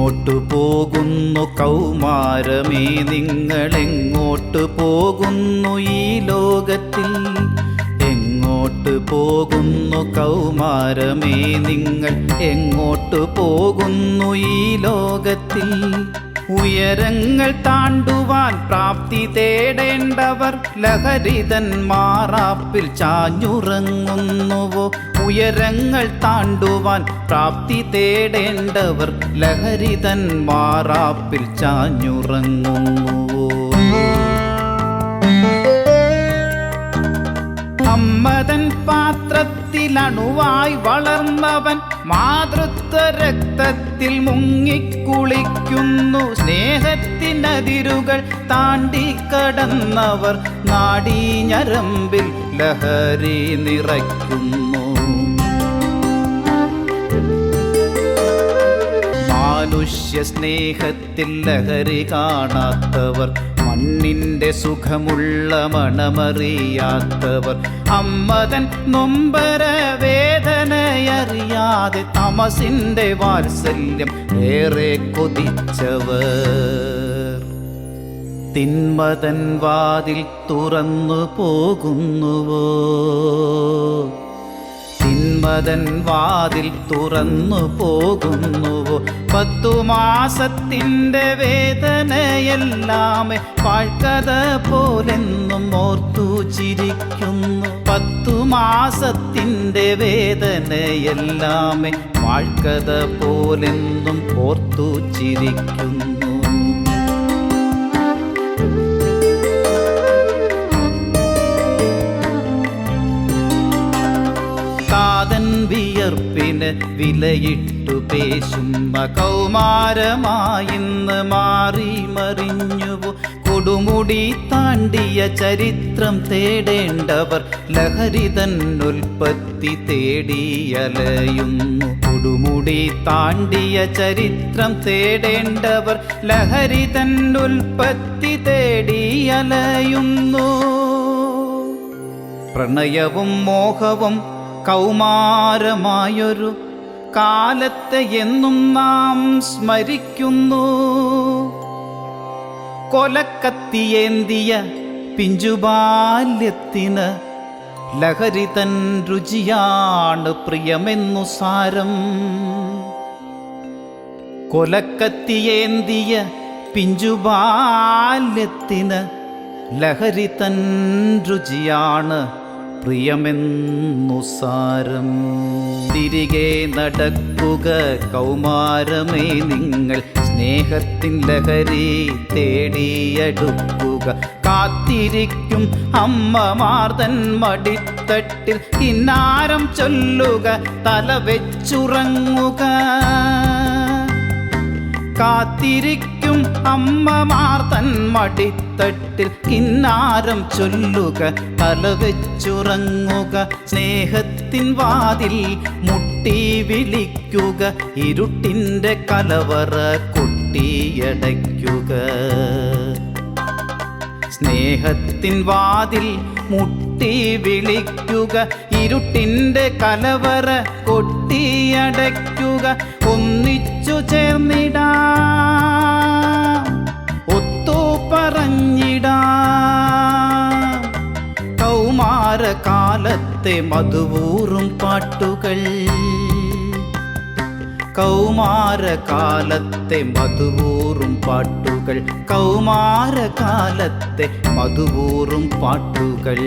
എങ്ങോട്ടു പോകുന്നു കൗമാരമേ നിങ്ങളെങ്ങോട്ടു പോകുന്നു ഈ ലോകത്തിൽ? എങ്ങോട്ടു പോകുന്നു കൗമാരമേ നിങ്ങൾ എങ്ങോട്ടു പോകുന്നു ഈ ലോകത്തിൽ? ഉയരങ്ങൾ താണ്ടുവാൻ പ്രാപ്തി തേടേണ്ടവർ ലഹരിതൻ മാറാപ്പിൽ ചാഞ്ഞുറങ്ങുന്നുവോ? ഉയരങ്ങൾ താണ്ടുവാൻ പ്രാപ്തി തേടേണ്ടവർ ലഹരിതൻ മാറാപ്പിൽ ചാഞ്ഞുറങ്ങുന്നുവോ? അമ്മതൻ പാത്രത്തിലണുവായി വളർന്നവൻ മാതൃത്വ രക്തത്തിൽ മുങ്ങിക്കുളിക്കുന്നു. സ്നേഹത്തിനതിരുകൾ താണ്ടിക്കടന്നവർ നാഡീഞരമ്പിൽ ലഹരി നിറയ്ക്കുന്നു. മനുഷ്യ സ്നേഹത്തിൽ ലഹരി കാണാത്തവർ, മണ്ണിന്റെ സുഖമുള്ള മണമറിയാത്തവർ, അമ്മതൻ നൊമ്പര വേദനയറിയാതെ തമസിന്റെ വാത്സല്യം ഏറെ കൊതിച്ചവർ, തിന്മതൻ വാതിൽ തുറന്നു പോകുന്നുവോ? തിന്മതൻ വാതിൽ തുറന്നു പോകുന്നുവോ? 10 മാസത്തിൻ്റെ വേദനയെല്ലാമേ പാഴ്ക്കഥ പോലെന്നും ഓർത്തു ചിരിക്കുന്നു. 10 മാസത്തിൻ്റെ വേദനയെല്ലാമേ പാഴ്ക്കഥ പോലെന്നും ഓർത്തു ചിരിക്കുന്നു. കാതൻ വിയർപ്പിന് വിലയിട്ടു പേശുന്ന കൗമാരമായിന്ന് മാറി മറിഞ്ഞുവോ? കൊടുമുടി താണ്ടിയ ചരിത്രം തേടേണ്ടവർ ലഹരിതൻ ഉൽപ്പത്തി തേടിയലയുന്നു. കൊടുമുടി താണ്ടിയ ചരിത്രം തേടേണ്ടവർ ലഹരിതൻ ഉൽപ്പത്തി തേടിയലയുന്നു. പ്രണയവും മോഹവും കൗമാരമായൊരു കാലത്തെ എന്നും നാം സ്മരിക്കുന്നു. കൊലക്കത്തിയേന്തിയ പിഞ്ചുബാല്യത്തിന് ലഹരിതൻ രുചിയാണ് പ്രിയമെന്നു സാരം. കൊലക്കത്തിയേന്തിയ പിഞ്ചുബാല്യത്തിന് ലഹരിതൻ രുചിയാണ് പ്രിയമെന്നു സാരം. തിരികെ നടക്കുക കൗമാരമേ നിങ്ങൾ, സ്നേഹത്തിൻ ലഹരി തേടിയടുക്കുക. കാത്തിരിക്കും അമ്മമാർതൻ മടിത്തട്ടിൽ കിന്നാരം ചൊല്ലുക, തല വെച്ചുറങ്ങുക. കാത്തിരിക്കും അമ്മമാർ തൻ മടിത്തട്ടിൽ കിന്നാരം ചൊല്ലുക, തല വെച്ചുറങ്ങുക. സ്നേഹത്തിൻ വാതിൽ മുട്ടി വിളിക്കുക, ഇരുട്ടിൻ്റെ കലവറ കൊട്ടിയടയ്ക്കുക. സ്നേഹത്തിൻ വാതിൽ മുട്ടി വിളിക്കുക, ഇരുട്ടിൻ്റെ കലവറ കൊട്ടിയടയ്ക്കുക. ഒന്നിച്ചു ചേർന്നിടാം, ഒത്തു പറഞ്ഞിടാം കൗമാരകാലത്തെ മധുവൂറും പാട്ടുകൾ. കൗമാരകാലത്തെ മധുവൂറും പാട്ടുകൾ, കൗമാരകാലത്തെ മധുവൂറും പാട്ടുകൾ.